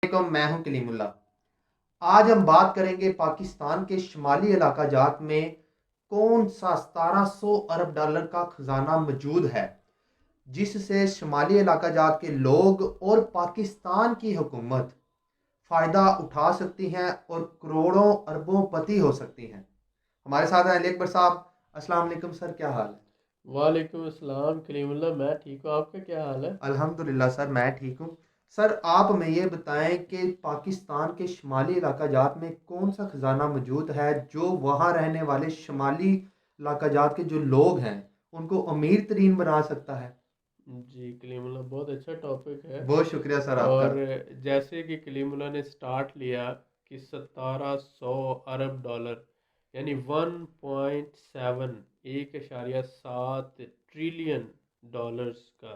वालेकुम, मैं हूं कलीमुल्ला। आज हम बात करेंगे पाकिस्तान के शुमाली इलाका जात में कौन सा 1700 अरब डॉलर का खजाना मौजूद है, जिससे शुमाली इलाका जात के लोग और पाकिस्तान की हुकूमत फ़ायदा उठा सकती हैं और करोड़ों अरबों पति हो सकती हैं। हमारे साथ हैं अली अकबर साहब। अस्सलाम वालेकुम सर, क्या हाल है? वालेकुम अस्सलाम कलीमुल्लाह। मैं ठीक हूँ, आपका क्या हाल है? अल्हम्दुलिल्लाह सर, मैं ठीक हूँ। सर, आप हमें ये बताएं कि पाकिस्तान के शुमाली इलाका जात में कौन सा खजाना मौजूद है जो वहाँ रहने वाले शुमाली इलाका जात के जो लोग हैं उनको अमीर तरीन बना सकता है। जी कलीमुल्लाह, बहुत अच्छा टॉपिक है। बहुत शुक्रिया सर आपका। और जैसे कि कलीमुल्लाह ने स्टार्ट लिया कि 1700 अरब डॉलर यानी 1.7 1.7 ट्रिलियन डॉलर्स का।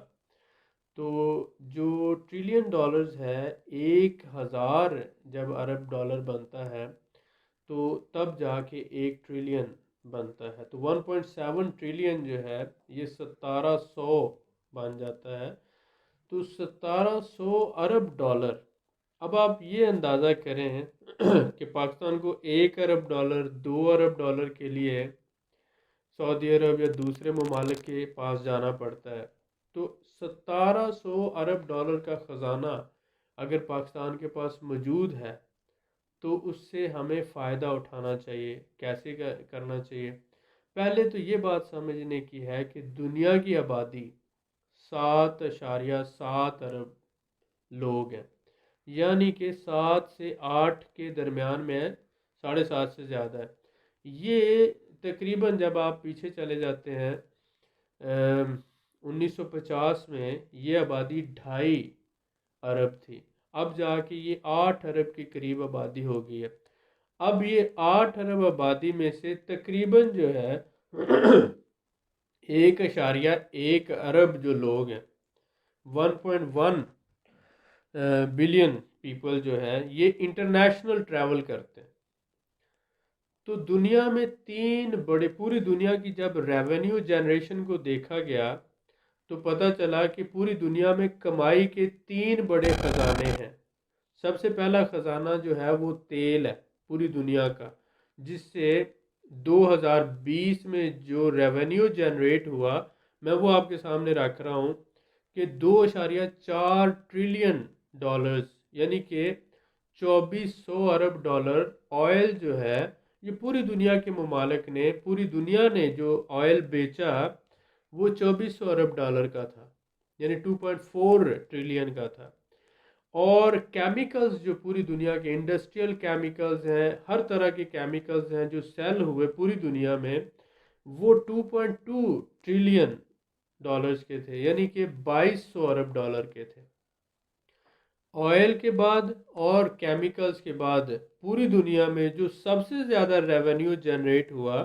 तो जो ट्रिलियन डॉलर्स है, 1000 जब अरब डॉलर बनता है तो तब जाके 1 ट्रिलियन बनता है। तो 1.7 ट्रिलियन जो है ये 1700 बन जाता है। तो 1700 अरब डॉलर। अब आप ये अंदाज़ा करें कि पाकिस्तान को 1 अरब डॉलर 2 अरब डॉलर के लिए सऊदी अरब या दूसरे ममालिक के पास जाना पड़ता है। तो 1700 अरब डॉलर का ख़जाना अगर पाकिस्तान के पास मौजूद है तो उससे हमें फ़ायदा उठाना चाहिए। कैसे करना चाहिए? पहले तो ये बात समझने की है कि दुनिया की आबादी 7.7 अरब लोग हैं, यानी कि 7 से 8 के दरमियान में है, 7.5 से ज़्यादा है। ये तकरीबन जब आप पीछे चले जाते हैं 1950 में ये आबादी 2.5 अरब थी। अब जाके ये 8 अरब के करीब आबादी हो गई है। अब ये 8 अरब आबादी में से तकरीबन जो है 1.1 अरब जो लोग हैं, 1.1 बिलियन पीपल जो है, ये इंटरनेशनल ट्रैवल करते हैं। तो दुनिया में तीन बड़े, पूरी दुनिया की जब रेवेन्यू जनरेशन को देखा गया तो पता चला कि पूरी दुनिया में कमाई के तीन बड़े खजाने हैं। सबसे पहला खजाना जो है वो तेल है पूरी दुनिया का, जिससे 2020 में जो रेवेन्यू जनरेट हुआ, मैं वो आपके सामने रख रहा हूँ कि 2.4 ट्रिलियन डॉलर्स, यानी कि 2400 अरब डॉलर ऑयल जो है, ये पूरी दुनिया के ममालिक ने, पूरी दुनिया ने जो ऑयल बेचा वो 2400 अरब डॉलर का था, यानी 2.4 ट्रिलियन का था। और केमिकल्स जो पूरी दुनिया के इंडस्ट्रियल केमिकल्स हैं, हर तरह के केमिकल्स हैं जो सेल हुए पूरी दुनिया में, वो 2.2 ट्रिलियन डॉलर्स के थे, यानी कि 2200 अरब डॉलर के थे। ऑयल के बाद और केमिकल्स के बाद पूरी दुनिया में जो सबसे ज़्यादा रेवेन्यू जनरेट हुआ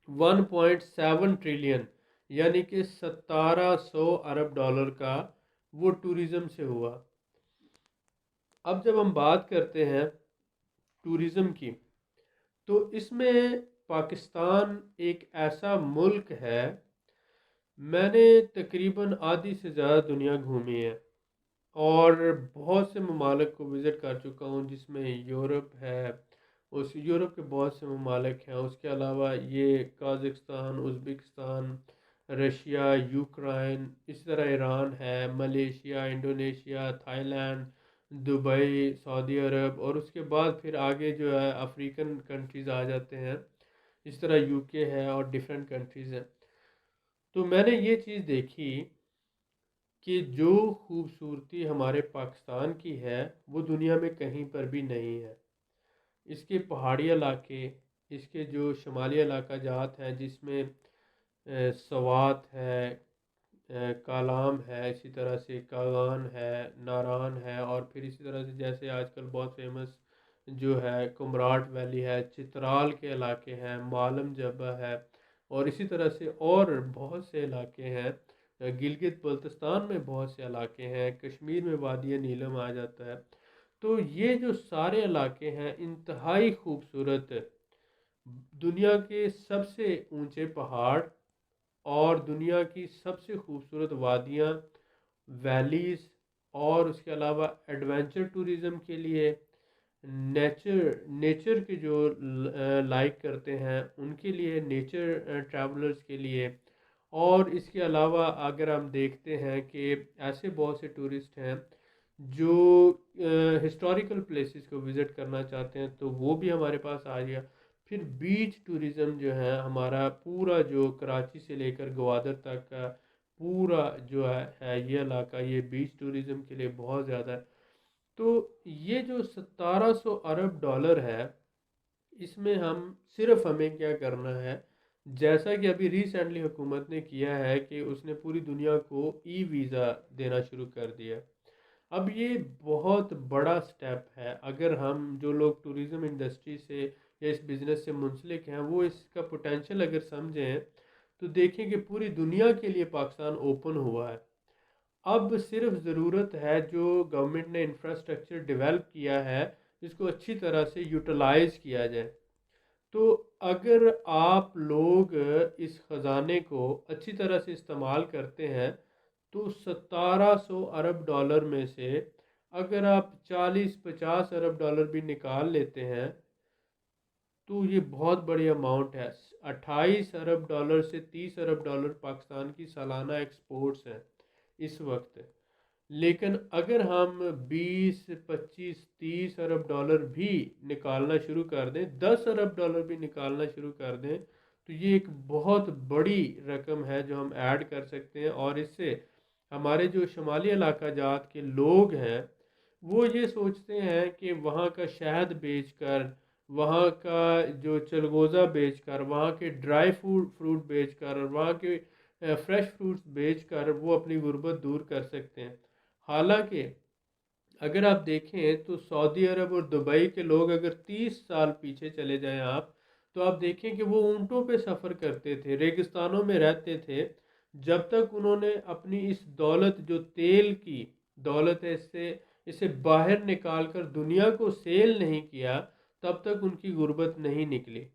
1.7 ट्रिलियन, यानी कि 1700 अरब डॉलर का, वो टूरिज़्म से हुआ। अब जब हम बात करते हैं टूरिज़्म की, तो इसमें पाकिस्तान एक ऐसा मुल्क है, मैंने तकरीबन आधी से ज़्यादा दुनिया घूमी है और बहुत से ममालिक को विज़िट कर चुका हूँ, जिसमें यूरोप है। उस यूरोप के बहुत से ममालिक हैं। उसके अलावा ये काज़ाकिस्तान, उज़्बेकिस्तान, रशिया, यूक्रेन, इस तरह ईरान है, Malaysia, Indonesia, Thailand, Dubai, Saudi Arab, और उसके बाद फिर आगे जो है अफ्रीकन कंट्रीज़ आ जाते हैं। इस तरह यूके है और डिफरेंट कंट्रीज़ हैं। तो मैंने ये चीज़ देखी कि जो खूबसूरती हमारे पाकिस्तान की है वो दुनिया में कहीं पर भी नहीं है। इसके पहाड़ी इलाके, इसके जो शुमाली इलाका जात है जिसमें सवात है, कालाम है, इसी तरह से कागान है, नारान है, और फिर इसी तरह से जैसे आजकल बहुत फेमस जो है कुमराट वैली है, चित्राल के इलाके हैं, मालम जबा है, और इसी तरह से और बहुत से इलाके हैं। गिलगित बल्तिस्तान में बहुत से इलाके हैं, कश्मीर में वादी नीलम आ जाता है। तो ये जो सारे इलाके हैं इंतहाई खूबसूरत, दुनिया के सबसे ऊंचे पहाड़ और दुनिया की सबसे खूबसूरत वादियाँ, वैलीज़, और उसके अलावा एडवेंचर टूरिज़म के लिए, नेचर के जो लाइक करते हैं उनके लिए, नेचर ट्रैवलर्स के लिए। और इसके अलावा अगर हम देखते हैं कि ऐसे बहुत से टूरिस्ट हैं जो हिस्टोरिकल प्लेसेस को विज़िट करना चाहते हैं, तो वो भी हमारे पास आ गया। फिर बीच टूरिज़म जो है हमारा पूरा, जो कराची से लेकर ग्वादर तक का पूरा जो है ये इलाका, ये बीच टूरिज़म के लिए बहुत ज़्यादा है। तो ये जो 1700 अरब डॉलर है, इसमें हम सिर्फ, हमें क्या करना है, जैसा कि अभी रिसेंटली हुकूमत ने किया है कि उसने पूरी दुनिया को ई वीज़ा देना शुरू कर दिया। अब ये बहुत बड़ा स्टेप है। अगर हम, जो लोग टूरिज़्म इंडस्ट्री से या इस बिज़नेस से मुंसलिक हैं, वो इसका पोटेंशियल अगर समझें, तो देखें कि पूरी दुनिया के लिए पाकिस्तान ओपन हुआ है। अब सिर्फ ज़रूरत है, जो गवर्नमेंट ने इंफ्रास्ट्रक्चर डेवलप किया है, इसको अच्छी तरह से यूटिलाइज़ किया जाए। तो अगर आप लोग इस ख़जाने को अच्छी तरह से इस्तेमाल करते हैं, तो 1700 अरब डॉलर में से अगर आप 40-50 अरब डॉलर भी निकाल लेते हैं, तो ये बहुत बड़ी अमाउंट है। 28 अरब डॉलर से 30 अरब डॉलर पाकिस्तान की सालाना एक्सपोर्ट्स हैं इस वक्त। लेकिन अगर हम 20, 25, 30 अरब डॉलर भी निकालना शुरू कर दें, 10 अरब डॉलर भी निकालना शुरू कर दें, तो ये एक बहुत बड़ी रकम है जो हम ऐड कर सकते हैं। और इससे हमारे जो शुमाली इलाका जात के लोग हैं, वो ये सोचते हैं कि वहाँ का शहद बेचकर, वहाँ का जो चलगोज़ा बेचकर, वहाँ के ड्राई फ्रूट बेचकर और वहाँ के फ्रेश फ्रूट्स बेचकर वो अपनी गुर्बत दूर कर सकते हैं। हालांकि अगर आप देखें तो सऊदी अरब और दुबई के लोग, अगर 30 साल पीछे चले जाएं आप, तो आप देखें कि वो ऊँटों पे सफ़र करते थे, रेगिस्तानों में रहते थे। जब तक उन्होंने अपनी इस दौलत, जो तेल की दौलत है, इससे इसे बाहर निकाल कर दुनिया को सेल नहीं किया, तब तक उनकी गुर्बत नहीं निकली।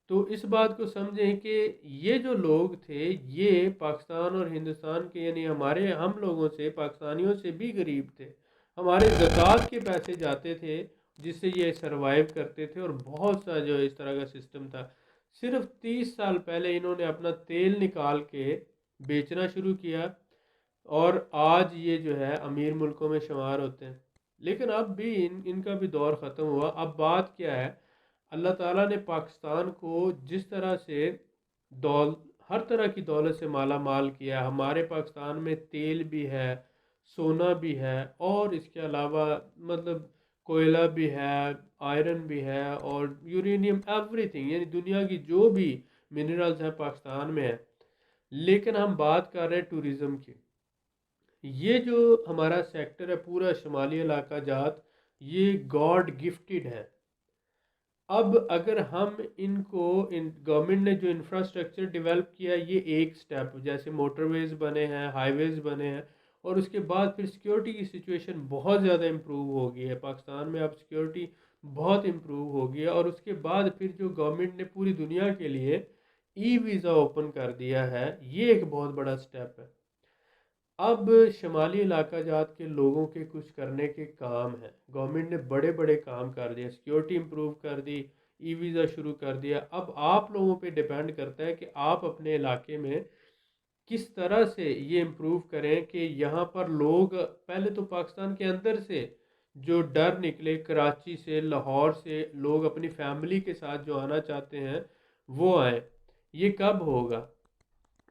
तो इस बात को समझें कि ये जो लोग थे, ये पाकिस्तान और हिंदुस्तान के, यानी हमारे, हम लोगों से, पाकिस्तानियों से भी गरीब थे। हमारे ज़कात के पैसे जाते थे जिससे ये सरवाइव करते थे, और बहुत सा जो इस तरह का सिस्टम था। सिर्फ 30 साल पहले इन्होंने अपना तेल निकाल के बेचना शुरू किया, और आज ये जो है अमीर मुल्कों में शुमार होते हैं। लेकिन अब भी इनका भी दौर ख़त्म हुआ। अब बात क्या है, अल्लाह ताला ने पाकिस्तान को जिस तरह से दौल हर तरह की दौलत से माला माल किया, हमारे पाकिस्तान में तेल भी है, सोना भी है, और इसके अलावा मतलब कोयला भी है, आयरन भी है, और यूरेनियम, एवरीथिंग, यानी दुनिया की जो भी मिनरल्स हैं पाकिस्तान में है। लेकिन हम बात कर रहे हैं टूरिज़्म की। ये जो हमारा सेक्टर है पूरा शुमाली इलाका जात, ये गॉड गिफ्टेड है। अब अगर हम इनको, इन गवर्नमेंट ने जो इंफ्रास्ट्रक्चर डेवलप किया, ये एक स्टेप, जैसे मोटरवेज बने हैं, हाईवेज बने हैं, और उसके बाद फिर सिक्योरिटी की सिचुएशन बहुत ज़्यादा इम्प्रूव हो गई है पाकिस्तान में। अब सिक्योरिटी बहुत इम्प्रूव हो गई है, और उसके बाद फिर जो गवर्नमेंट ने पूरी दुनिया के लिए ई वीज़ा ओपन कर दिया है, ये एक बहुत बड़ा स्टेप है। अब शुमाली इलाका जात के लोगों के कुछ करने के काम हैं। गवर्नमेंट ने बड़े बड़े काम कर दिए, सिक्योरिटी इम्प्रूव कर दी, ई वीज़ा शुरू कर दिया। अब आप लोगों पे डिपेंड करता है कि आप अपने इलाके में किस तरह से ये इम्प्रूव करें कि यहाँ पर लोग, पहले तो पाकिस्तान के अंदर से जो डर निकले, कराची से, लाहौर से लोग अपनी फैमिली के साथ जो आना चाहते हैं वो आए। ये कब होगा?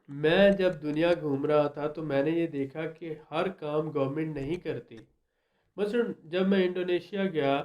मैं जब दुनिया घूम रहा था तो मैंने ये देखा कि हर काम गवर्नमेंट नहीं करती। मसलन जब मैं इंडोनेशिया गया,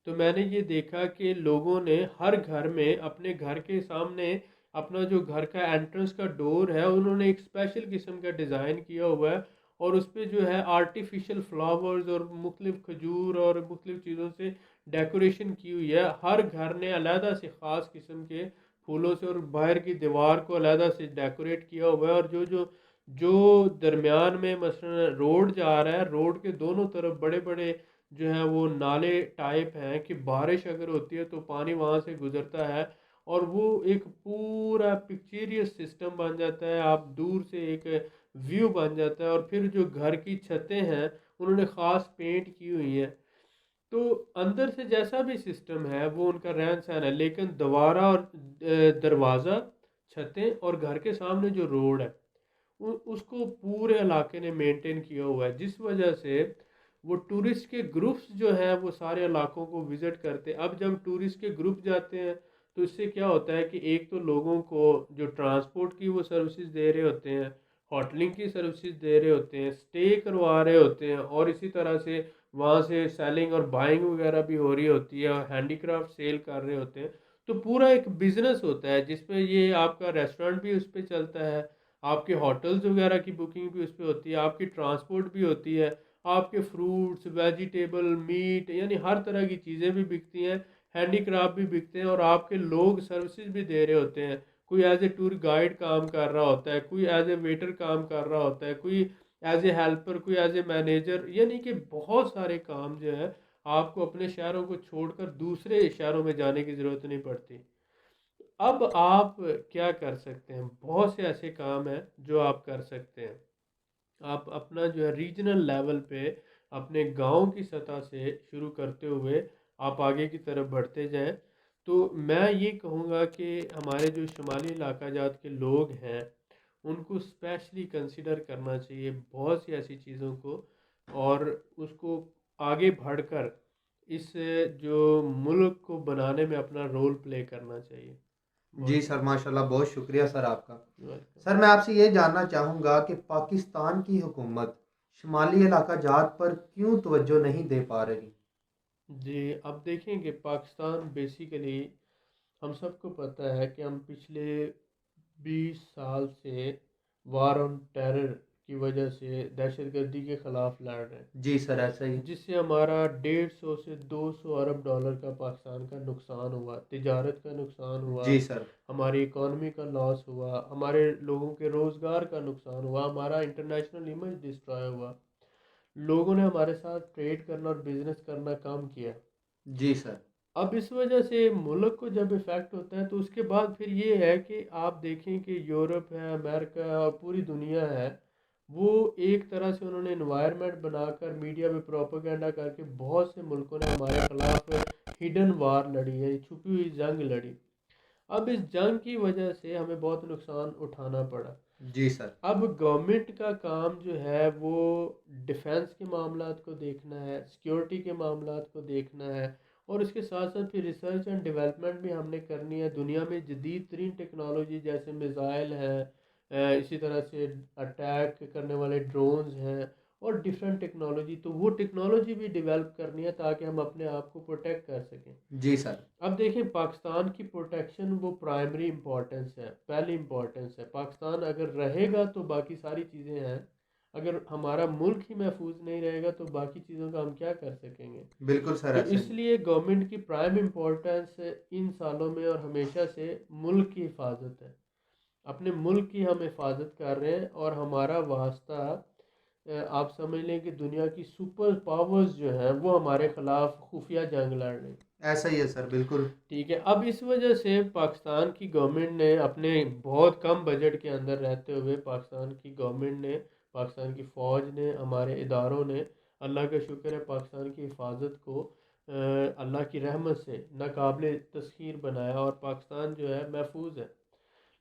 तो मैंने ये देखा कि लोगों ने हर घर में, अपने घर के सामने, अपना जो घर का एंट्रेंस का डोर है, उन्होंने एक स्पेशल किस्म का डिज़ाइन किया हुआ है, और उस पर जो है आर्टिफिशियल फ्लावर्स और मुख्तलिफ खजूर और मुख्तलिफ चीज़ों से डेकोरेशन की हुई है। हर घर ने अलहदा से ख़ास किस्म के फूलों से, और बाहर की दीवार को अलहदा से डेकोरेट किया हुआ है। और जो जो जो दरमियान में मसलन रोड जा रहा है, रोड के दोनों तरफ बड़े बड़े जो है वो नाले टाइप हैं कि बारिश अगर होती है तो पानी वहाँ से गुजरता है, और वो एक पूरा पिक्चरियस सिस्टम बन जाता है। आप दूर से एक व्यू बन जाता है। और फिर जो घर की छतें हैं, उन्होंने ख़ास पेंट की हुई है। तो अंदर से जैसा भी सिस्टम है वो उनका रहन सहन है, लेकिन दीवारा और दरवाज़ा, छतें और घर के सामने जो रोड है उसको पूरे इलाके ने मेंटेन किया हुआ है, जिस वजह से वो टूरिस्ट के ग्रुप्स जो हैं वो सारे इलाकों को विज़िट करते हैं। अब जब टूरिस्ट के ग्रुप जाते हैं तो इससे क्या होता है कि एक तो लोगों को जो ट्रांसपोर्ट की वो सर्विसेज दे रहे होते हैं, होटलिंग की सर्विसेज दे रहे होते हैं, स्टे करवा रहे होते हैं, और इसी तरह से वहाँ से सेलिंग और बाइंग वगैरह भी हो रही होती है, और हैंडीक्राफ्ट सेल कर रहे होते हैं। तो पूरा एक बिजनेस होता है जिसमें ये आपका रेस्टोरेंट भी उस पर चलता है, आपके होटल्स वगैरह की बुकिंग भी उस पर होती है, आपकी ट्रांसपोर्ट भी होती है, आपके फ्रूट्स वेजिटेबल मीट यानी हर तरह की चीज़ें भी बिकती हैं, हैंडीक्राफ्ट भी बिकते हैं, और आपके लोग सर्विसेज भी दे रहे होते हैं। कोई एज ए टूर गाइड काम कर रहा होता है, कोई एज ए वेटर काम कर रहा होता है, कोई एज ए हेल्पर, कोई एज ए मैनेजर, यानी कि बहुत सारे काम जो है आपको अपने शहरों को छोड़कर दूसरे शहरों में जाने की ज़रूरत नहीं पड़ती। अब आप क्या कर सकते हैं, बहुत से ऐसे काम हैं जो आप कर सकते हैं। आप अपना जो है रीजनल लेवल पे अपने गांव की सतह से शुरू करते हुए आप आगे की तरफ बढ़ते जाएं। तो मैं ये कहूँगा कि हमारे जो शुमाली इलाका जात के लोग हैं उनको स्पेशली कंसिडर करना चाहिए बहुत सी ऐसी चीज़ों को, और उसको आगे बढ़कर इस जो मुल्क को बनाने में अपना रोल प्ले करना चाहिए। जी बहुत सर, शुक्रिया। माशाल्लाह, बहुत शुक्रिया सर आपका। वेलकम। सर, मैं आपसे ये जानना चाहूँगा कि पाकिस्तान की हुकूमत शुमाली इलाका जात पर क्यों तवज्जो नहीं दे पा रही? जी, अब देखें कि पाकिस्तान बेसिकली हम सबको पता है कि हम पिछले 20 साल से वार ऑन टेरर की वजह से दहशतगर्दी के ख़िलाफ़ लड़ रहे हैं, जी सर, ऐसा ही। जिससे हमारा 150 से 200 अरब डॉलर का पाकिस्तान का नुकसान हुआ, तिजारत का नुकसान हुआ, जी सर। हमारी इकॉनमी का लॉस हुआ, हमारे लोगों के रोज़गार का नुकसान हुआ, हमारा इंटरनेशनल इमेज डिस्ट्रॉय हुआ, लोगों ने हमारे साथ ट्रेड करना और बिजनेस करना कम किया। जी सर। अब इस वजह से मुल्क को जब इफ़ेक्ट होता है तो उसके बाद फिर ये है कि आप देखें कि यूरोप है, अमेरिका है और पूरी दुनिया है, वो एक तरह से उन्होंने इन्वायरमेंट बनाकर मीडिया में प्रोपेगेंडा करके बहुत से मुल्कों ने हमारे ख़िलाफ़ हिडन वार लड़ी है, छुपी हुई जंग लड़ी। अब इस जंग की वजह से हमें बहुत नुकसान उठाना पड़ा। जी सर। अब गवर्नमेंट का काम जो है वो डिफेंस के मामलात को देखना है, सिक्योरिटी के मामलात को देखना है, और इसके साथ साथ फिर रिसर्च एंड डेवलपमेंट भी हमने करनी है। दुनिया में जदीद तरीन टेक्नोलॉजी जैसे मिज़ाइल हैं, इसी तरह से अटैक करने वाले ड्रोन्स हैं, और डिफरेंट टेक्नोलॉजी, तो वो टेक्नोलॉजी भी डेवलप करनी है ताकि हम अपने आप को प्रोटेक्ट कर सकें। जी सर। अब देखिए पाकिस्तान की प्रोटेक्शन वो प्राइमरी इम्पोर्टेंस है, पहली इम्पोर्टेंस है। पाकिस्तान अगर रहेगा तो बाकी सारी चीज़ें हैं, अगर हमारा मुल्क ही महफूज नहीं रहेगा तो बाकी चीज़ों का हम क्या कर सकेंगे। बिल्कुल सर, तो ऐसा ही। इसलिए गवर्नमेंट की प्राइम इम्पोर्टेंस इन सालों में और हमेशा से मुल्क की हिफाजत है। अपने मुल्क की हम हिफाजत कर रहे हैं, और हमारा वास्ता आप समझ लें कि दुनिया की सुपर पावर्स जो हैं वो हमारे ख़िलाफ़ खुफिया जंग लड़ रही हैं। ऐसा ही है सर, बिल्कुल। ठीक है, अब इस वजह से पाकिस्तान की गवर्नमेंट ने अपने बहुत कम बजट के अंदर रहते हुए पाकिस्तान की गवर्नमेंट ने, पाकिस्तान की फ़ौज ने, हमारे इदारों ने, अल्लाह का शुक्र है, पाकिस्तान की हिफाजत को अल्लाह की रहमत से नाकाबिल तस्खीर बनाया, और पाकिस्तान जो है महफूज है।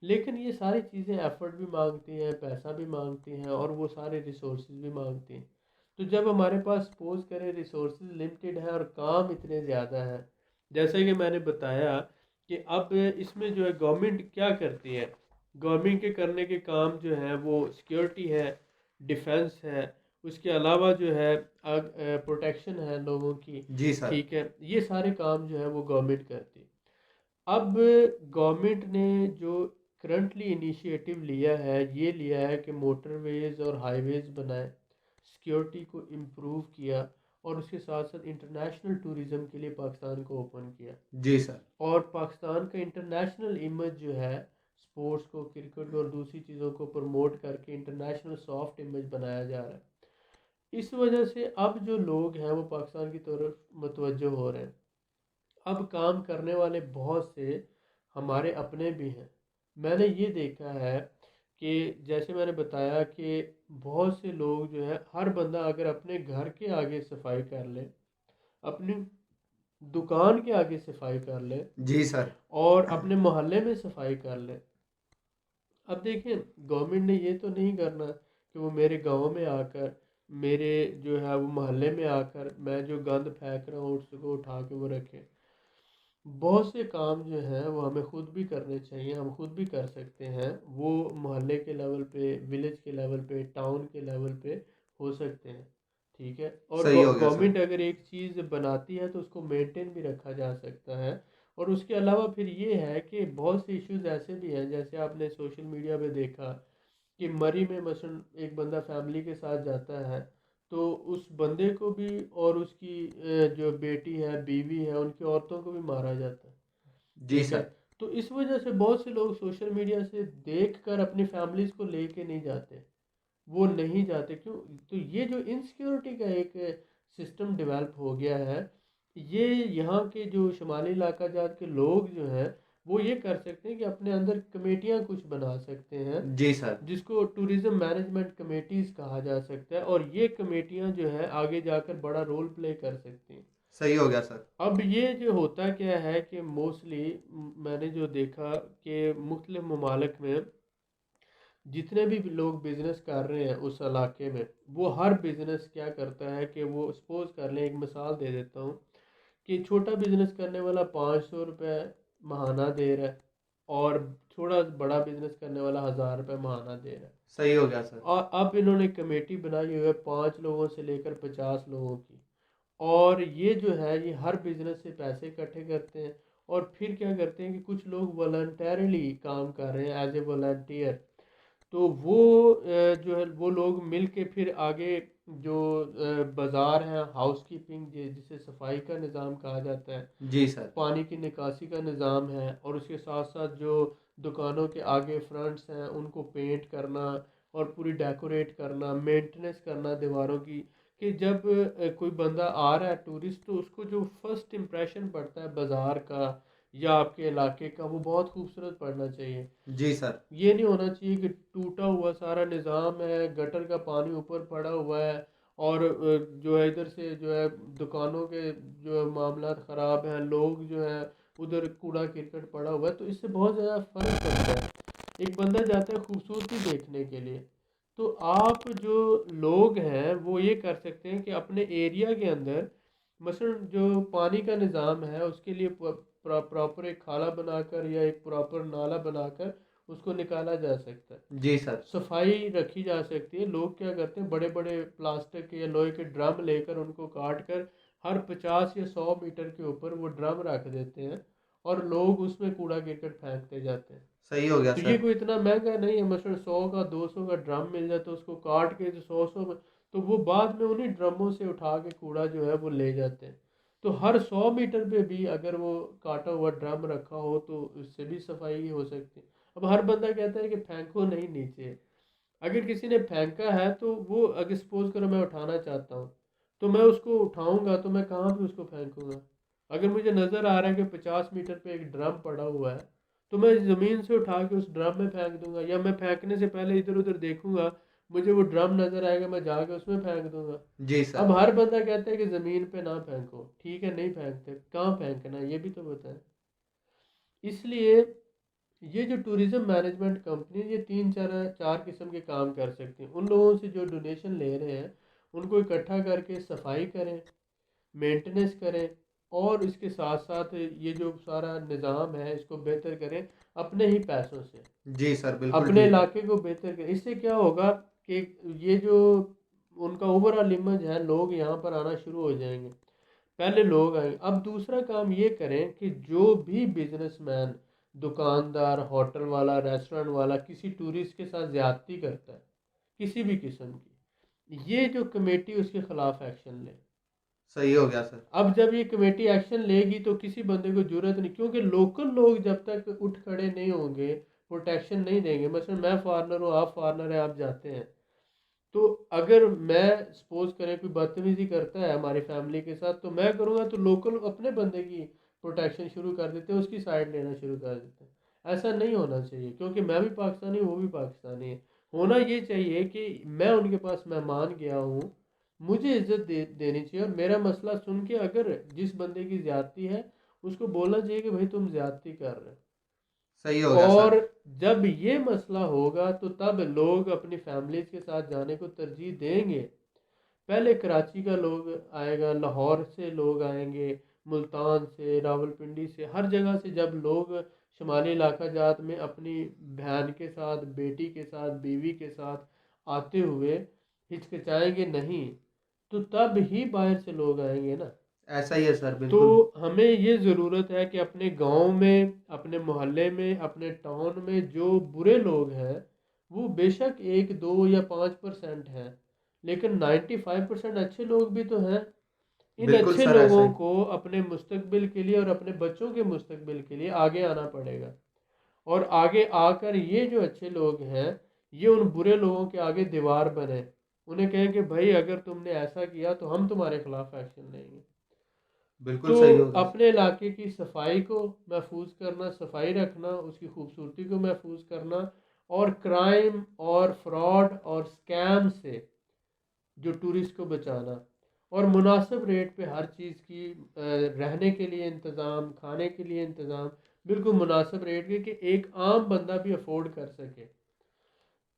लेकिन ये सारी चीज़ें एफर्ट भी मांगती हैं, पैसा भी मांगती हैं, और वो सारे रिसोर्स भी मांगती हैं। तो जब हमारे पास सपोज करें रिसोर्स लिमिटेड है और काम इतने ज़्यादा हैं, जैसे कि मैंने बताया कि अब इसमें जो है गवर्नमेंट क्या करती है, गवर्नमेंट के करने के काम जो हैं वो सिक्योरिटी है, डिफेंस है, उसके अलावा जो है प्रोटेक्शन है लोगों की। जी सर। ठीक है, ये सारे काम जो है वो गवर्नमेंट करती है। अब गवर्नमेंट ने जो करंटली इनिशिएटिव लिया है, ये लिया है कि मोटरवेज़ और हाईवेज़ बनाए, सिक्योरिटी को इम्प्रूव किया, और उसके साथ साथ इंटरनेशनल टूरिज़म के लिए पाकिस्तान को ओपन किया, जी सर। और पाकिस्तान का इंटरनेशनल इमेज जो है स्पोर्ट्स को, क्रिकेट को और दूसरी चीज़ों को प्रमोट करके इंटरनेशनल सॉफ्ट इमेज बनाया जा रहा है। इस वजह से अब जो लोग हैं वो पाकिस्तान की तरफ मुतवज्जो हो रहे हैं। अब काम करने वाले बहुत से हमारे अपने भी हैं। मैंने ये देखा है कि जैसे मैंने बताया कि बहुत से लोग जो है, हर बंदा अगर अपने घर के आगे सफाई कर ले, अपनी दुकान के आगे सफाई कर ले, जी सर। और अपने मोहल्ले में सफाई कर ले। अब देखिए, गवर्नमेंट ने ये तो नहीं करना कि वो मेरे गांव में आकर, मेरे जो है वो मोहल्ले में आकर, मैं जो गंद फेंक रहा हूँ उसको उठा के वो रखे। बहुत से काम जो हैं वो हमें खुद भी करने चाहिए, हम खुद भी कर सकते हैं। वो मोहल्ले के लेवल पे, विलेज के लेवल पे, टाउन के लेवल पे हो सकते हैं। ठीक है। और सही हो गया सर। गवर्नमेंट अगर एक चीज़ बनाती है तो उसको मेंटेन भी रखा जा सकता है। और उसके अलावा फिर ये है कि बहुत से इश्यूज ऐसे भी हैं, जैसे आपने सोशल मीडिया पे देखा कि मरी में मसलन एक बंदा फैमिली के साथ जाता है, तो उस बंदे को भी और उसकी जो बेटी है, बीवी है, उनकी औरतों को भी मारा जाता है। जी ठीक है। सर। तो इस वजह से बहुत से लोग सोशल मीडिया से देख कर अपनी फैमिलीज को लेके नहीं जाते, वो नहीं जाते। क्यों? तो ये जो इनसिक्योरिटी का एक सिस्टम डेवलप हो गया है, ये यहाँ के जो शुमाली इलाका जात के लोग जो हैं वो ये कर सकते हैं कि अपने अंदर कमेटियाँ कुछ बना सकते हैं, जी सर। जिसको टूरिज्म मैनेजमेंट कमेटीज़ कहा जा सकता है, और ये कमेटियाँ जो है आगे जाकर बड़ा रोल प्ले कर सकती हैं। सही हो गया सर। अब ये जो होता क्या है कि मोस्टली मैंने जो देखा कि मुख्तलिफ ममालिक में जितने भी लोग बिजनेस कर रहे हैं उस इलाके में, वो हर बिजनेस क्या करता है कि वो सपोज कर लें, एक मिसाल दे देता हूँ कि छोटा बिजनेस करने वाला 500 रुपये महाना दे रहा है, और थोड़ा बड़ा बिजनेस करने वाला 1000 रुपये महाना दे रहा है। सही हो गया सर। और अब इन्होंने कमेटी बनाई हुई है 5 लोगों से लेकर 50 लोगों की, और ये जो है ये हर बिजनेस से पैसे इकट्ठे करते हैं, और फिर क्या करते हैं कि कुछ लोग वॉलंटरली काम कर रहे हैं एज ए वॉलंटियर। तो वो जो है वो लोग मिल के फिर आगे जो बाज़ार है, हाउस कीपिंग जिसे सफाई का निज़ाम कहा जाता है, जी सर। पानी की निकासी का निज़ाम है, और उसके साथ साथ जो दुकानों के आगे फ्रंट्स हैं उनको पेंट करना, और पूरी डेकोरेट करना, मेंटेनेंस करना दीवारों की, कि जब कोई बंदा आ रहा है टूरिस्ट, तो उसको जो फर्स्ट इम्प्रेशन पड़ता है बाज़ार का या आपके इलाके का, वो बहुत खूबसूरत पड़ना चाहिए। जी सर। ये नहीं होना चाहिए कि टूटा हुआ सारा निज़ाम है, गटर का पानी ऊपर पड़ा हुआ है, और जो है इधर से जो है दुकानों के जो है मामला ख़राब हैं, लोग जो है उधर कूड़ा करकट पड़ा हुआ है, तो इससे बहुत ज़्यादा फ़र्क पड़ता है। एक बंदा जाता है खूबसूरती देखने के लिए, तो आप जो लोग हैं वो ये कर सकते हैं कि अपने एरिया के अंदर मसलन जो पानी का निज़ाम है उसके लिए प्रॉपर एक खाला बनाकर या एक प्रॉपर नाला बनाकर उसको निकाला जा सकता है। जी सर। सफाई रखी जा सकती है। लोग क्या करते हैं, बड़े बड़े प्लास्टिक के या लोहे के ड्रम लेकर उनको काट कर हर 50 या 100 मीटर के ऊपर वो ड्रम रख देते हैं, और लोग उसमें कूड़ा करकट फेंकते जाते हैं। सही हो गया तो ये सर। कोई इतना महंगा नहीं है, मसलन 100 का 200 का ड्रम मिल जाए तो उसको काट के जो 100 में, तो वो बाद में उन्हीं ड्रमों से उठा के कूड़ा जो है वो ले जाते हैं। तो हर 100 मीटर पे भी अगर वो काटा हुआ ड्रम रखा हो तो उससे भी सफाई हो सकती है। अब हर बंदा कहता है कि फेंको नहीं नीचे। अगर किसी ने फेंका है तो वो, अगर सपोज करो मैं उठाना चाहता हूँ, तो मैं उसको उठाऊंगा तो मैं कहाँ पे उसको फेंकूंगा? अगर मुझे नज़र आ रहा है कि 50 मीटर पे एक ड्रम पड़ा हुआ है, तो मैं ज़मीन से उठा के उस ड्रम में फेंक दूंगा, या मैं फेंकने से पहले इधर उधर देखूंगा, मुझे वो ड्रम नज़र आएगा, मैं जाके उसमें फेंक दूंगा। जी अब सर। हर बंदा कहता है कि ज़मीन पे ना फेंको। ठीक है, नहीं फेंकते, कहाँ फेंकना है ये भी तो बताएं। इसलिए ये जो टूरिज्म मैनेजमेंट कंपनी, ये तीन चार चार किस्म के काम कर सकती हैं। उन लोगों से जो डोनेशन ले रहे हैं उनको इकट्ठा करके सफाई करें, मेंटेनेंस करें, और इसके साथ साथ ये जो सारा निज़ाम है इसको बेहतर करें अपने ही पैसों से, जी सर, बिल्कुल अपने ठीक है। इलाके को बेहतर करें। इससे क्या होगा कि ये जो उनका ओवरऑल इमेज है, लोग यहाँ पर आना शुरू हो जाएंगे। पहले लोग आएंगे। अब दूसरा काम ये करें कि जो भी बिजनेसमैन, दुकानदार, होटल वाला, रेस्टोरेंट वाला किसी टूरिस्ट के साथ ज्यादती करता है किसी भी किस्म की, ये जो कमेटी उसके खिलाफ एक्शन ले। सही हो गया सर। अब जब ये कमेटी एक्शन लेगी तो किसी बंदे को जरूरत नहीं, क्योंकि लोकल लोग जब तक उठ खड़े नहीं होंगे, प्रोटेक्शन नहीं देंगे। मसलन मैं फॉरनर हूँ, आप फॉरनर है, आप जाते हैं, तो अगर मैं सपोज करें कोई बदतमीजी करता है हमारी फैमिली के साथ, तो मैं करूँगा तो लोकल अपने बंदे की प्रोटेक्शन शुरू कर देते हैं, उसकी साइड लेना शुरू कर देते हैं। ऐसा नहीं होना चाहिए, क्योंकि मैं भी पाकिस्तानी हूँ, वो भी पाकिस्तानी है। होना ये चाहिए कि मैं उनके पास मेहमान गया हूँ, मुझे इज्जत देनी चाहिए, और मेरा मसला सुन के अगर जिस बंदे की ज्यादती है उसको बोलना चाहिए कि भाई तुम ज्यादती कर रहे सही हो हो। गया और सर। जब ये मसला होगा तो तब लोग अपनी फैमिलीज के साथ जाने को तरजीह देंगे। पहले कराची का लोग आएगा, लाहौर से लोग आएंगे, मुल्तान से, रावलपिंडी से, हर जगह से जब लोग शुमाली इलाका जात में अपनी बहन के साथ, बेटी के साथ, बीवी के साथ आते हुए हिचकिचाएंगे नहीं, तो तब ही बाहर से लोग आएंगे ना। ऐसा ही है सर, तो बिल्कुल। हमें ये ज़रूरत है कि अपने गांव में, अपने मोहल्ले में, अपने टाउन में जो बुरे लोग हैं वो बेशक 1, 2 या 5% हैं, लेकिन 95% अच्छे लोग भी तो हैं। इन बिल्कुल अच्छे सर, ऐसा लोगों ही। को अपने मुस्तकबिल के लिए और अपने बच्चों के मुस्तकबिल के लिए आगे आना पड़ेगा। और आगे आकर ये जो अच्छे लोग हैं ये उन बुरे लोगों के आगे दीवार बने, उन्हें कहें कि भाई अगर तुमने ऐसा किया तो हम तुम्हारे खिलाफ एक्शन लेंगे। बिल्कुल तो सही हो गया। अपने इलाके की सफाई को महफूज करना, सफाई रखना, उसकी खूबसूरती को महफूज करना, और क्राइम और फ्रॉड और स्कैम से जो टूरिस्ट को बचाना, और मुनासिब रेट पे हर चीज़ की रहने के लिए इंतज़ाम, खाने के लिए इंतज़ाम, बिल्कुल मुनासिब रेट के कि एक आम बंदा भी अफोर्ड कर सके।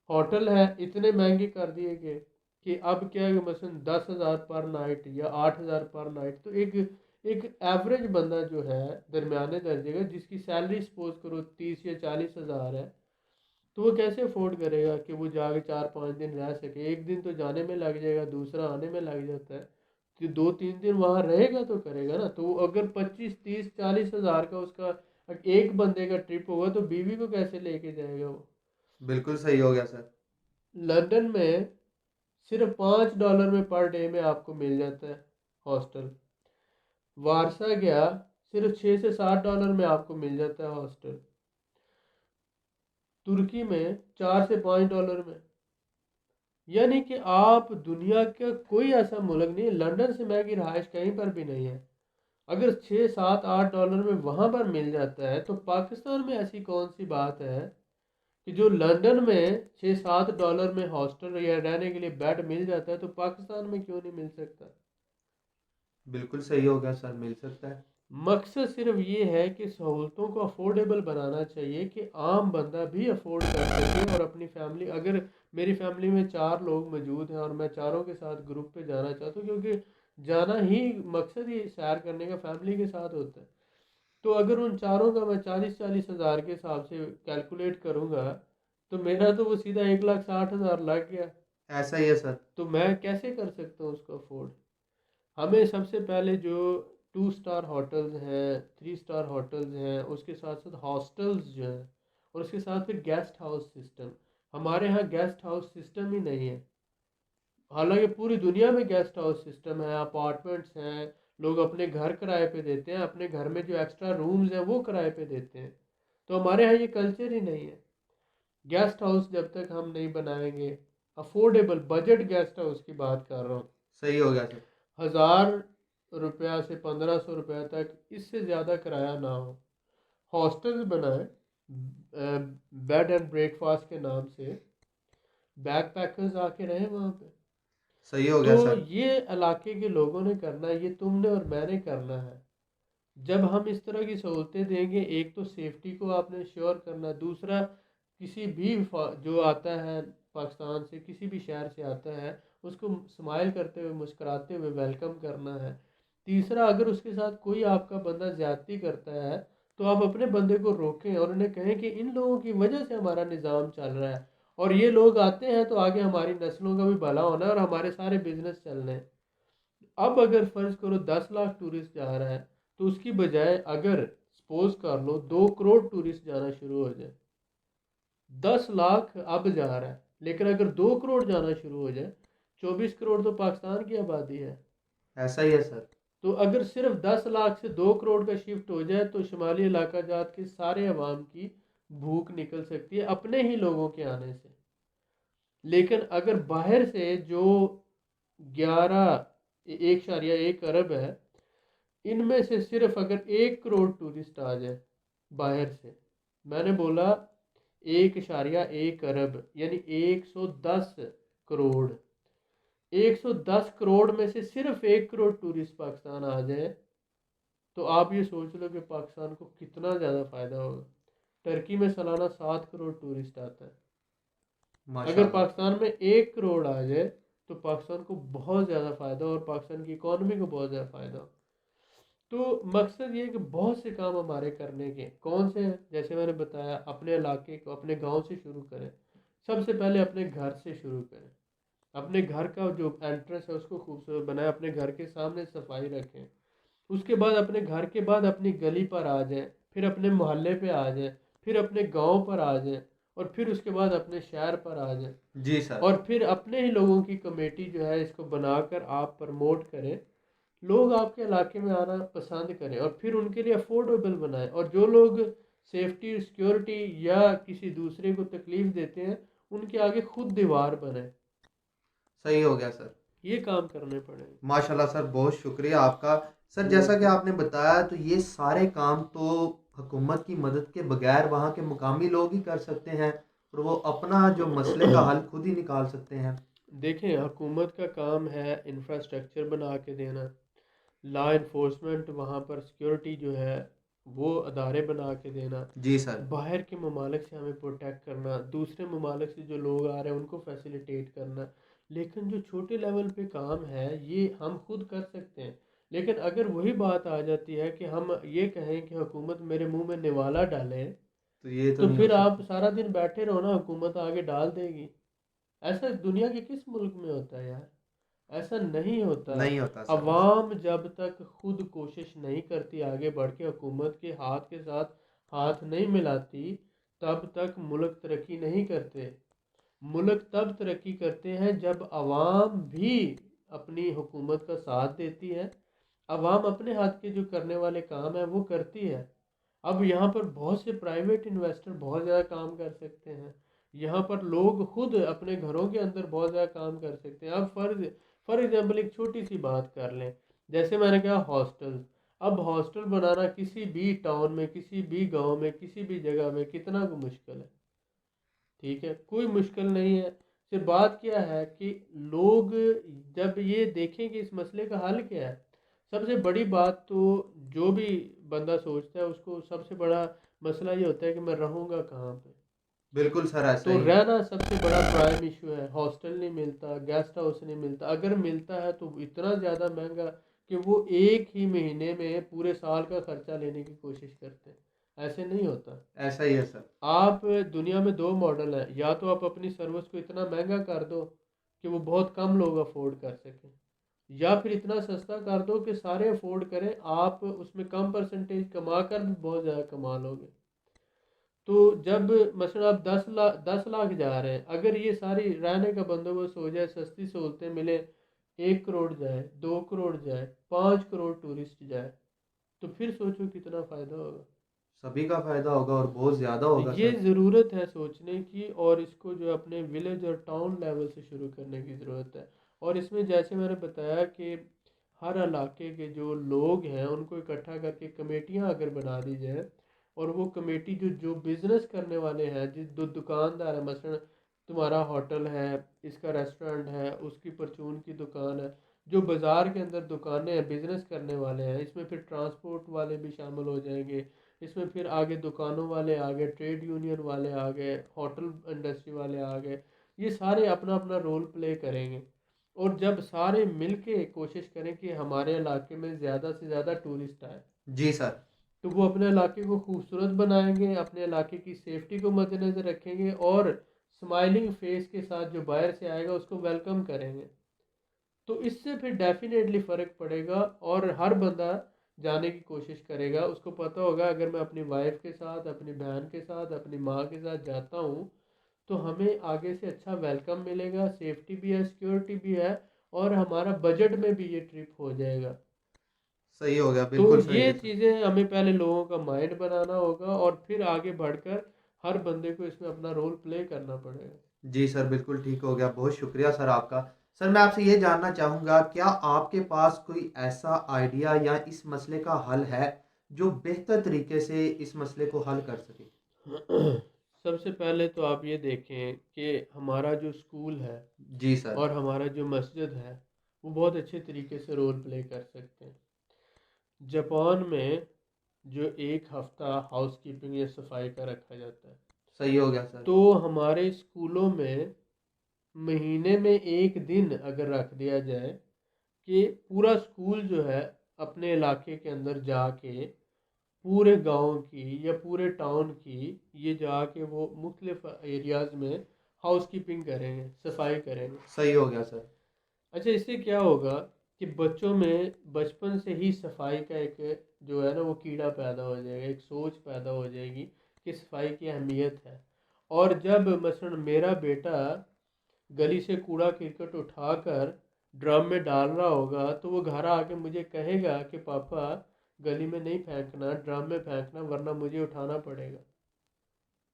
होटल है इतने महंगे कर दिए गए कि अब क्या है कि मसलन 10,000 पर नाइट या 8,000 पर नाइट, तो एक एक एवरेज बंदा जो है दरमियाने दर्जे का, जिसकी सैलरी सपोज करो 30 या 40 हज़ार है, तो वो कैसे अफोर्ड करेगा कि वो जाके 4-5 दिन रह सके। एक दिन तो जाने में लग जाएगा, दूसरा आने में लग जाता है, तो 2-3 दिन वहाँ रहेगा तो करेगा ना। तो अगर 25, 30, 40 हज़ार का उसका एक बंदे का ट्रिप होगा तो बीवी को कैसे लेके जाएगा वो। बिल्कुल सही हो गया सर। लंदन में सिर्फ $5 में पर डे में आपको मिल जाता है हॉस्टल। वारसा गया, सिर्फ $6 से $7 में आपको मिल जाता है हॉस्टल। तुर्की में $4 से $5 में। यानी कि आप दुनिया का कोई ऐसा मुल्क नहीं है, लंदन से महंगी रहाइश कहीं पर भी नहीं है। अगर 6, 7, 8 डॉलर में वहाँ पर मिल जाता है तो पाकिस्तान में ऐसी कौन सी बात है कि जो लंदन में 6-7 डॉलर में हॉस्टल या रहने के लिए बेड मिल जाता है तो पाकिस्तान में क्यों नहीं मिल सकता। बिल्कुल सही हो गया सर, मिल सकता है। मकसद सिर्फ ये है कि सहूलतों को अफोर्डेबल बनाना चाहिए कि आम बंदा भी अफोर्ड कर सके। और अपनी फैमिली, अगर मेरी फैमिली में 4 लोग मौजूद हैं और मैं चारों के साथ ग्रुप पे जाना चाहता हूँ, क्योंकि जाना ही मकसद ही सैर करने का फैमिली के साथ होता है, तो अगर उन चारों का मैं 40-40 हज़ार के हिसाब से कैलकुलेट करूँगा तो मेरा तो वो सीधा 1,60,000 लग गया। ऐसा ही है सर। तो मैं कैसे कर सकता हूँ उसको अफोर्ड। हमें सबसे पहले जो 2 स्टार होटल्स हैं, 3 स्टार होटल्स हैं, उसके साथ साथ हॉस्टल्स जो हैं, और उसके साथ फिर गेस्ट हाउस सिस्टम। हमारे यहाँ गेस्ट हाउस सिस्टम ही नहीं है, हालांकि पूरी दुनिया में गेस्ट हाउस सिस्टम है, अपार्टमेंट्स हैं, लोग अपने घर किराए पे देते हैं, अपने घर में जो एक्स्ट्रा रूम्स हैं वो किराए पे देते हैं। तो हमारे यहाँ ये कल्चर ही नहीं है। गेस्ट हाउस जब तक हम नहीं बनाएंगे, अफोर्डेबल बजट गेस्ट हाउस की बात कर रहा हूँ, सही हो गया सर। 1,000 रुपया से 1,500 रुपया तक, इससे ज़्यादा किराया ना हो। हॉस्टल्स बनाए बेड एंड ब्रेकफास्ट के नाम से, बैक पैकर्स आके रहे वहाँ पे। सही हो तो गया सर। ये इलाके के लोगों ने करना है, ये तुमने और मैंने करना है। जब हम इस तरह की सहूलतें देंगे, एक तो सेफ्टी को आपने श्योर करना है, दूसरा किसी भी जो आता है पाकिस्तान से, किसी भी शहर से आता है, उसको स्माइल करते हुए, मुस्कुराते हुए वेलकम करना है। तीसरा, अगर उसके साथ कोई आपका बंदा ज्यादती करता है तो आप अपने बंदे को रोकें और उन्हें कहें कि इन लोगों की वजह से हमारा निज़ाम चल रहा है, और ये लोग आते हैं तो आगे हमारी नस्लों का भी भला होना है और हमारे सारे बिजनेस चलने हैं। अब अगर फर्ज करो 10 लाख टूरिस्ट जा रहा है, तो उसकी बजाय अगर सपोज कर लो 2 करोड़ टूरिस्ट जाना शुरू हो जाए, 10 लाख अब जा रहा है, लेकिन अगर 2 करोड़ जाना शुरू हो जाए, 24 करोड़ तो पाकिस्तान की आबादी है। ऐसा ही है सर। तो अगर सिर्फ 10 लाख से 2 करोड़ का शिफ्ट हो जाए तो शुमाली इलाका जात के सारे अवाम की भूख निकल सकती है अपने ही लोगों के आने से। लेकिन अगर बाहर से जो 1.1 अरब है, इनमें से सिर्फ अगर 1 करोड़ टूरिस्ट आ जाए बाहर से, मैंने बोला 1.1 अरब यानी 110 करोड़। 110 करोड़ में से सिर्फ 1 करोड़ टूरिस्ट पाकिस्तान आ जाए तो आप ये सोच लो कि पाकिस्तान को कितना ज़्यादा फ़ायदा होगा। टर्की में सालाना 7 करोड़ टूरिस्ट आता है। अगर माशाल्लाह। पाकिस्तान में 1 करोड़ आ जाए तो पाकिस्तान को बहुत ज़्यादा फ़ायदा और पाकिस्तान की इकॉनमी को बहुत ज़्यादा फ़ायदा हो। तो मकसद ये है कि बहुत से काम हमारे करने के कौन से हैं, जैसे मैंने बताया अपने इलाके को अपने गांव से शुरू करें। सबसे पहले अपने घर से शुरू करें। अपने घर का जो एंट्रेंस है उसको खूबसूरत बनाएं, अपने घर के सामने सफाई रखें। उसके बाद अपने घर के बाद अपनी गली पर आ जाएं, फिर अपने मोहल्ले पे आ जाएं, फिर अपने गांव पर आ जाएं, और फिर उसके बाद अपने शहर पर आ जाएं। जी सर। और फिर अपने ही लोगों की कमेटी जो है इसको बनाकर आप प्रमोट करें, लोग आपके इलाके में आना पसंद करें, और फिर उनके लिए अफोर्डेबल बनाएं। और जो लोग सेफ्टी सिक्योरिटी या किसी दूसरे को तकलीफ देते हैं उनके आगे खुद दीवार बने। सही हो गया सर। ये काम करने पड़ेंगे। माशाल्लाह सर, बहुत शुक्रिया आपका। सर जैसा कि वेलकम। आपने बताया तो ये सारे काम तो हुकूमत की मदद के बगैर वहाँ के मुकामी लोग ही कर सकते हैं, और वो अपना जो मसले का हल खुद ही निकाल सकते हैं। देखें, हुकूमत का काम है इंफ्रास्ट्रक्चर बना के देना, लॉ इन्फोर्समेंट वहाँ पर सिक्योरिटी जो है वो अदारे बना के देना, जी सर। बाहर के ममालिक से हमें प्रोटेक्ट करना, दूसरे ममालिक से जो लोग आ रहे हैं उनको फैसिलिटेट करना। लेकिन जो छोटे लेवल पे काम है ये हम खुद कर सकते हैं। लेकिन अगर वही बात आ जाती है कि हम ये कहें कि हुकूमत मेरे मुंह में निवाला डाले, तो ये तो तो नहीं हो फिर आप सकता। सारा दिन बैठे रहो ना, हुकूमत आगे डाल देगी। ऐसा दुनिया के किस मुल्क में होता है यार? ऐसा नहीं होता। नहीं होता सर ऐसा। अवाम जब तक खुद कोशिश नहीं करती आगे बढ़ के हुकूमत के हाथ के साथ हाथ नहीं मिलाती, तब तक मुल्क तरक्की नहीं करते। मुल्क तब तरक्की करते हैं जब अवाम भी अपनी हुकूमत का साथ देती है, अवाम अपने हाथ के जो करने वाले काम है वो करती है। अब यहाँ पर बहुत से प्राइवेट इन्वेस्टर बहुत ज़्यादा काम कर सकते हैं। यहाँ पर लोग खुद अपने घरों के अंदर बहुत ज़्यादा काम कर सकते हैं। अब फॉर एग्जाम्पल एक छोटी सी बात कर लें, जैसे मैंने कहा हॉस्टल। अब हॉस्टल बनाना किसी भी टाउन में, किसी भी गांव में, किसी भी जगह में कितना मुश्किल है। ठीक है, कोई मुश्किल नहीं है। सिर्फ बात क्या है कि लोग जब ये देखें कि इस मसले का हल क्या है, सबसे बड़ी बात तो जो भी बंदा सोचता है उसको सबसे बड़ा मसला ये होता है कि मैं रहूँगा कहाँ पे। बिल्कुल सर, ऐसा तो ही है। रहना सबसे बड़ा प्राइम इशू है। हॉस्टल नहीं मिलता, गेस्ट हाउस नहीं मिलता, अगर मिलता है तो इतना ज़्यादा महंगा कि वो एक ही महीने में पूरे साल का खर्चा लेने की कोशिश करते हैं। ऐसे नहीं होता। ऐसा ही है सर। आप दुनिया में दो मॉडल हैं, या तो आप अपनी सर्विस को इतना महंगा कर दो कि वो बहुत कम लोग अफोर्ड कर सकें, या फिर इतना सस्ता कर दो कि सारे अफोर्ड करें, आप उसमें कम परसेंटेज कमा कर भी बहुत ज़्यादा कमा लोगे। तो जब मसलन आप 10 लाख जा रहे हैं, अगर ये सारी रहने का बंदोबस्त हो जाए, सस्ती सहूलतें मिले, 1 करोड़ जाए, 2 करोड़ जाए, 5 करोड़ टूरिस्ट जाए, तो फिर सोचो कितना फ़ायदा होगा। सभी का फायदा होगा और बहुत ज्यादा तो होगा ये सर। ज़रूरत है सोचने की, और इसको जो अपने विलेज और टाउन लेवल से शुरू करने की ज़रूरत है। और इसमें जैसे मैंने बताया कि हर इलाके के जो लोग हैं उनको इकट्ठा करके कमेटियां अगर बना दी जाए, और वो कमेटी जो जो बिज़नेस करने वाले हैं, जिस दो दुकानदार है, मसलन तुम्हारा होटल है, इसका रेस्टोरेंट है, उसकी परचून की दुकान है, जो बाज़ार के अंदर दुकानें हैं, बिज़नेस करने वाले हैं, इसमें फिर ट्रांसपोर्ट वाले भी शामिल हो जाएंगे, इसमें फिर आगे दुकानों वाले आ गए, ट्रेड यूनियन वाले आ गए, होटल इंडस्ट्री वाले आ गए। ये सारे अपना अपना रोल प्ले करेंगे। और जब सारे मिलके कोशिश करें कि हमारे इलाके में ज़्यादा से ज़्यादा टूरिस्ट आए, जी सर। तो वो अपने इलाके को खूबसूरत बनाएंगे, अपने इलाके की सेफ्टी को मद्देनज़र रखेंगे, और स्माइलिंग फेस के साथ जो बाहर से आएगा उसको वेलकम करेंगे। तो इससे फिर डेफिनेटली फ़र्क पड़ेगा, और हर बंदा जाने की कोशिश करेगा। उसको पता होगा अगर मैं अपनी वाइफ के साथ, अपनी बहन के साथ, अपनी माँ के साथ जाता हूँ तो हमें आगे से अच्छा वेलकम मिलेगा, सेफ्टी भी है, सिक्योरिटी भी है, और हमारा बजट में भी ये ट्रिप हो जाएगा। सही हो गया, तो बिल्कुल सही ये है सर। चीज़ें हमें पहले लोगों का माइंड बनाना होगा, और फिर आगे बढ़कर हर बंदे को इसमें अपना रोल प्ले करना पड़ेगा। जी सर, बिल्कुल ठीक हो गया, बहुत शुक्रिया सर आपका। सर मैं आपसे ये जानना चाहूँगा, क्या आपके पास कोई ऐसा आइडिया या इस मसले का हल है जो बेहतर तरीके से इस मसले को हल कर सके? सबसे पहले तो आप ये देखें कि हमारा जो स्कूल है जी सर। और हमारा जो मस्जिद है वो बहुत अच्छे तरीके से रोल प्ले कर सकते हैं। जापान में जो एक हफ्ता हाउस कीपिंग या सफाई का रखा जाता है, सही हो गया सर। तो हमारे स्कूलों में महीने में एक दिन अगर रख दिया जाए कि पूरा स्कूल जो है अपने इलाके के अंदर जाके पूरे गांव की या पूरे टाउन की ये जाके वो मुख्तलिफ एरियाज़ में हाउस कीपिंग करेंगे, सफाई करेंगे। सही हो गया सर। अच्छा, इससे क्या होगा कि बच्चों में बचपन से ही सफाई का एक जो है ना वो कीड़ा पैदा हो जाएगा, एक सोच पैदा हो जाएगी कि सफाई की अहमियत है। और जब मसलन मेरा बेटा गली से कूड़ा करकट उठाकर ड्रम में डाल रहा होगा तो वो घर आके मुझे कहेगा कि पापा गली में नहीं फेंकना, ड्रम में फेंकना, वरना मुझे उठाना पड़ेगा।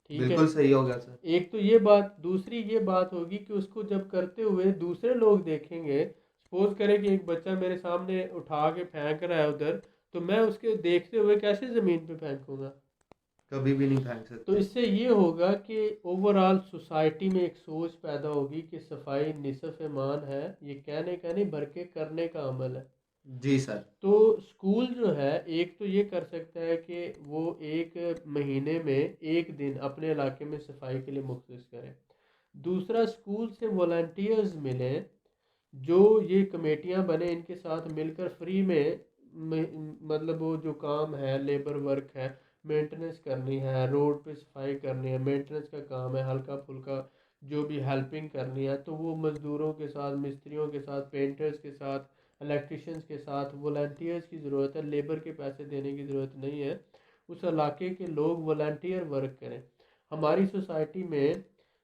ठीक है। बिल्कुल सही हो गया सर। एक तो ये बात, दूसरी ये बात होगी कि उसको जब करते हुए दूसरे लोग देखेंगे, सपोज करें कि एक बच्चा मेरे सामने उठा के फेंक रहा है उधर, तो मैं उसके देखते हुए कैसे ज़मीन पे फेंकूंगा। कभी भी नहीं फेंक तो सकते। इससे ये होगा कि ओवरऑल सोसाइटी में एक सोच पैदा होगी कि सफाई निसफ़ ईमान है, ये कहने का नहीं बल्कि करने का अमल है। जी सर। तो स्कूल जो है एक तो ये कर सकता है कि वो एक महीने में एक दिन अपने इलाके में सफाई के लिए मुख्तस करें। दूसरा, स्कूल से वॉलंटियर्स मिलें, जो ये कमेटियां बने, इनके साथ मिलकर फ्री में मतलब वो जो काम है, लेबर वर्क है, मेंटेनेंस करनी है, रोड पे सफाई करनी है, मेंटेनेंस का काम है, हल्का फुल्का जो भी हेल्पिंग करनी है, तो वो मज़दूरों के साथ, मिस्त्रियों के साथ, पेंटर्स के साथ, इलेक्ट्रिशियंस के साथ वॉलंटियर्स की ज़रूरत है। लेबर के पैसे देने की ज़रूरत नहीं है। उस इलाके के लोग वॉलंटियर वर्क करें। हमारी सोसाइटी में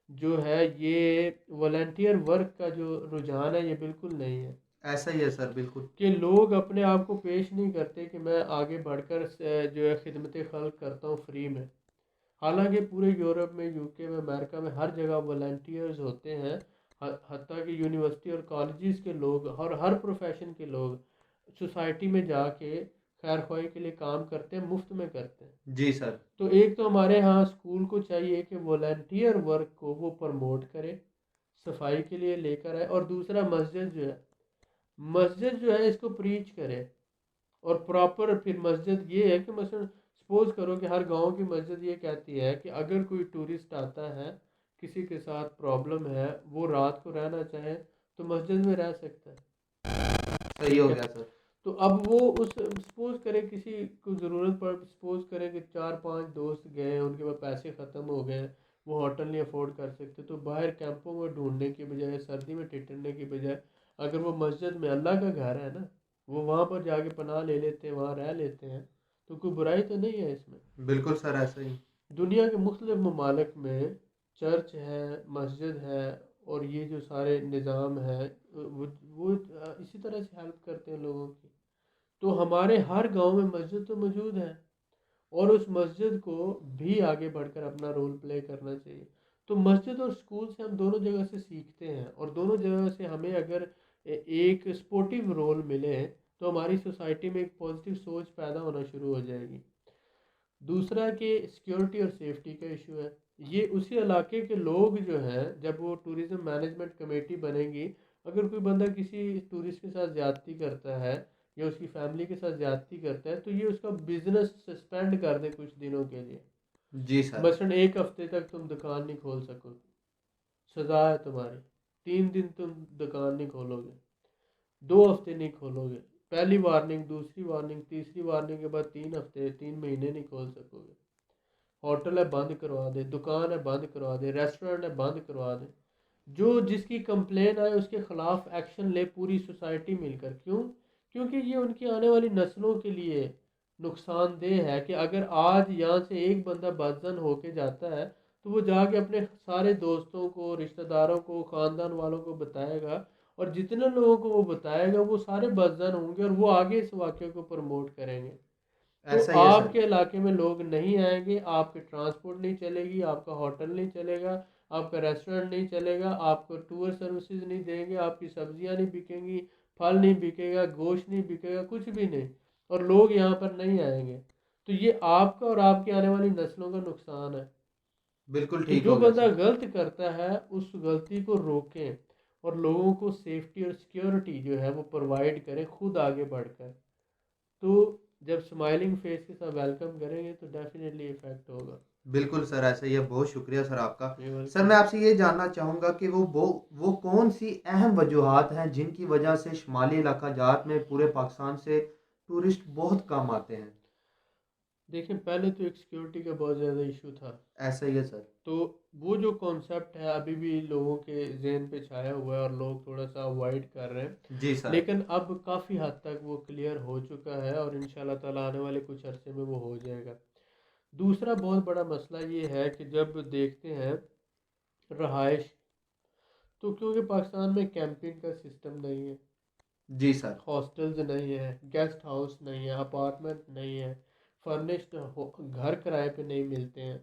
जो है ये वॉलंटियर वर्क का जो रुझान है ये बिल्कुल नहीं है, ऐसा ही है सर, बिल्कुल। कि लोग अपने आप को पेश नहीं करते कि मैं आगे बढ़कर जो है खिदमत खल्क करता हूँ फ्री में। हालांकि पूरे यूरोप में, यूके में, अमेरिका में हर जगह वॉलंटियर्स होते हैं। हत्ता कि यूनिवर्सिटी और कॉलेजेस के लोग और हर प्रोफेशन के लोग सोसाइटी में जाके खैर ख्वाही के लिए काम करते हैं, मुफ्त में करते हैं। जी सर। तो एक तो हमारे यहाँ स्कूल को चाहिए कि वॉलंटियर वर्क को वो प्रमोट करे, सफाई के लिए लेकर आए। और दूसरा, मस्जिद जो है इसको प्रीच करे। और प्रॉपर फिर मस्जिद ये है कि मसलन सपोज करो कि हर गांव की मस्जिद ये कहती है कि अगर कोई टूरिस्ट आता है, किसी के साथ प्रॉब्लम है, वो रात को रहना चाहे तो मस्जिद में रह सकता है। सही हो ठीक है। गया सर। तो अब वो उस सपोज करें किसी को ज़रूरत पड़, सपोज करें कि 4-5 दोस्त गए, उनके पास पैसे ख़त्म हो गए, वो होटल नहीं अफोर्ड कर सकते, तो बाहर कैंपों में ढूंढने की बजाय, सर्दी में टिटरने की बजाय, अगर वो मस्जिद में, अल्लाह का घर है ना, वो वहाँ पर जाके पनाह ले लेते हैं, वहाँ रह लेते हैं, तो कोई बुराई तो नहीं है इसमें। बिल्कुल सर, ऐसा ही। दुनिया के मुख्तलिफ ममालिक में चर्च है, मस्जिद है, और ये जो सारे निज़ाम है वो इसी तरह से हेल्प करते हैं लोगों की। तो हमारे हर गांव में मस्जिद तो मौजूद है, और उस मस्जिद को भी आगे बढ़कर अपना रोल प्ले करना चाहिए। तो मस्जिद और स्कूल से हम दोनों जगह से सीखते हैं, और दोनों जगह से हमें अगर एक स्पोर्टिव रोल मिले तो हमारी सोसाइटी में एक पॉजिटिव सोच पैदा होना शुरू हो जाएगी। दूसरा कि सिक्योरिटी और सेफ्टी का इशू है। ये उसी इलाके के लोग जो हैं, जब वो टूरिज़्म मैनेजमेंट कमेटी बनेगी, अगर कोई बंदा किसी टूरिस्ट के साथ ज़्यादती करता है या उसकी फैमिली के साथ ज़्यादती करता है, तो ये उसका बिजनेस सस्पेंड कर दे कुछ दिनों के लिए। जी सर। मसलन 1 हफ्ते तक तुम दुकान नहीं खोल सकोगे, सज़ा है तुम्हारी। 3 दिन तुम दुकान नहीं खोलोगे, 2 हफ्ते नहीं खोलोगे, पहली वार्निंग, दूसरी वार्निंग, तीसरी वार्निंग के बाद 3 हफ्ते, 3 महीने नहीं खोल सकोगे। होटल है बंद करवा दे, दुकान है बंद करवा दे, रेस्टोरेंट है बंद करवा दे। जो जिसकी कंप्लेन आए उसके खिलाफ एक्शन ले पूरी सोसाइटी मिलकर। क्यों? क्योंकि ये उनकी आने वाली नस्लों के लिए नुकसानदेह है कि अगर आज यहाँ से एक बंदा बदजन होके जाता है तो वो जाके अपने सारे दोस्तों को, रिश्तेदारों को, ख़ानदान वालों को बताएगा, और जितने लोगों को वो बताएगा वो सारे बदजन होंगे और वो आगे इस वाक़े को प्रमोट करेंगे। तो ऐसा ही है सर। आपके इलाके में लोग नहीं आएंगे, आपके ट्रांसपोर्ट नहीं चलेगी, आपका होटल नहीं चलेगा, आपका रेस्टोरेंट नहीं चलेगा, आपको टूर सर्विसेज नहीं देंगे, आपकी सब्जियां नहीं बिकेंगी, फल नहीं बिकेगा, गोश्त नहीं बिकेगा, कुछ भी नहीं, और लोग यहाँ पर नहीं आएंगे। तो ये आपका और आपकी आने वाली नस्लों का नुकसान है। बिल्कुल तो ठीक जो हो गया बंदा सर। गलत करता है उस गलती को रोकें और लोगों को सेफ्टी और सिक्योरिटी जो है वो प्रोवाइड करें खुद आगे बढ़कर। तो जब स्माइलिंग फेस के साथ वेलकम करेंगे तो डेफिनेटली इफेक्ट होगा। बिल्कुल सर, ऐसा ही है। बहुत शुक्रिया सर आपका। ये सर वेलकम। मैं आपसे ये जानना चाहूँगा कि वो कौन-सी अहम वजूहात हैं जिनकी वजह से शुमाली इलाका जात में पूरे पाकिस्तान से टूरिस्ट बहुत कम आते हैं? देखिए पहले तो एक सिक्योरिटी का बहुत ज़्यादा इशू था। ऐसा ही है सर। तो वो जो कॉन्सेप्ट है अभी भी लोगों के जहन पे छाया हुआ है और लोग थोड़ा सा अवॉइड कर रहे हैं। जी सर। लेकिन अब काफ़ी हद तक वो क्लियर हो चुका है और इंशाल्लाह ताला आने वाले कुछ अरसे में वो हो जाएगा। दूसरा बहुत बड़ा मसला ये है कि जब देखते हैं रहाइश, तो क्योंकि पाकिस्तान में कैंपिंग का सिस्टम नहीं है, जी सर। हॉस्टल्स नहीं है, गेस्ट हाउस नहीं है, अपार्टमेंट नहीं है, फर्निश्ड घर किराए पे नहीं मिलते हैं।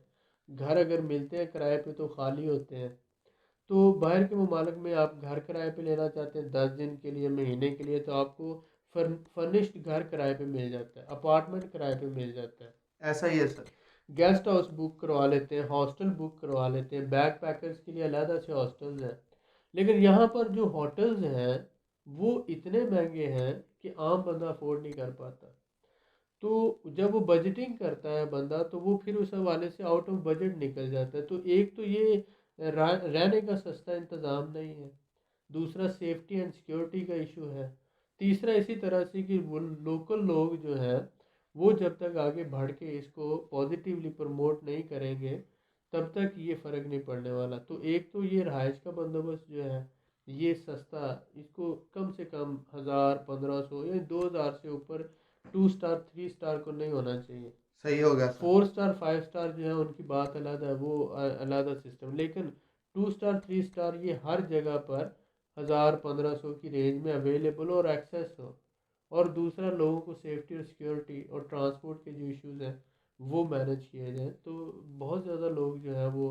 घर अगर मिलते हैं किराए पे तो खाली होते हैं। तो बाहर के ममालिक में आप घर किराए पे लेना चाहते हैं 10 दिन के लिए, महीने के लिए, तो आपको फर्निश्ड घर किराए पे मिल जाता है, अपार्टमेंट किराए पे मिल जाता है। ऐसा ही है सर। गेस्ट हाउस बुक करवा लेते हैं, हॉस्टल बुक करवा लेते हैं, बैक पैकर्स के लिए अलग से हॉस्टल्स हैं। लेकिन यहाँ पर जो होटल्स हैं वो इतने महंगे हैं कि आम बंदा अफोर्ड नहीं कर पाता। तो जब वो बजटिंग करता है बंदा तो वो फिर उस हवाले से आउट ऑफ बजट निकल जाता है। तो एक तो ये रहने का सस्ता इंतज़ाम नहीं है, दूसरा सेफ्टी एंड सिक्योरिटी का इशू है, तीसरा इसी तरह से कि वो लोकल लोग जो है वो जब तक आगे बढ़ के इसको पॉजिटिवली प्रमोट नहीं करेंगे तब तक ये फ़र्क नहीं पड़ने वाला। तो एक तो ये रहाइश का बंदोबस्त जो है ये सस्ता, इसको कम से कम 1000 1500 या 2000 से ऊपर 2 स्टार 3 स्टार को नहीं होना चाहिए। सही हो गया सर। 4 स्टार 5 स्टार जो है उनकी बात अलग है, वो अलग सिस्टम। लेकिन 2 स्टार 3 स्टार ये हर जगह पर 1000 1500 की रेंज में अवेलेबल और एक्सेस हो। और दूसरा लोगों को सेफ्टी और सिक्योरिटी और ट्रांसपोर्ट के जो इश्यूज हैं वो मैनेज किए जाएँ। तो बहुत ज़्यादा लोग जो है वो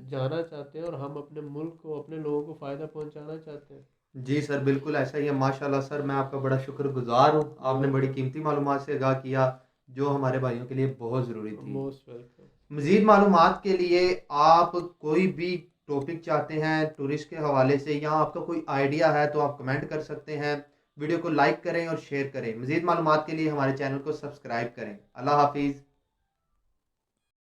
जाना चाहते हैं और हम अपने मुल्क को अपने लोगों को फ़ायदा पहुंचाना चाहते हैं। जी सर, बिल्कुल ऐसा ही है। माशाल्लाह सर, मैं आपका बड़ा शुक्रगुज़ार हूँ। ये आपने बड़ी वेलकम। कीमती मालूमात से आगाह किया, जो हमारे भाइयों के लिए बहुत ज़रूरी थी। Most welcome. मज़ीद मालूमात के लिए आप कोई भी टॉपिक चाहते हैं टूरिस्ट के हवाले से, या आपका कोई आइडिया है, तो आप कमेंट कर सकते हैं। वीडियो को लाइक करें और शेयर करें। मज़ीद मालूमात के लिए हमारे चैनल को सब्सक्राइब करें। अल्लाह हाफ़िज़।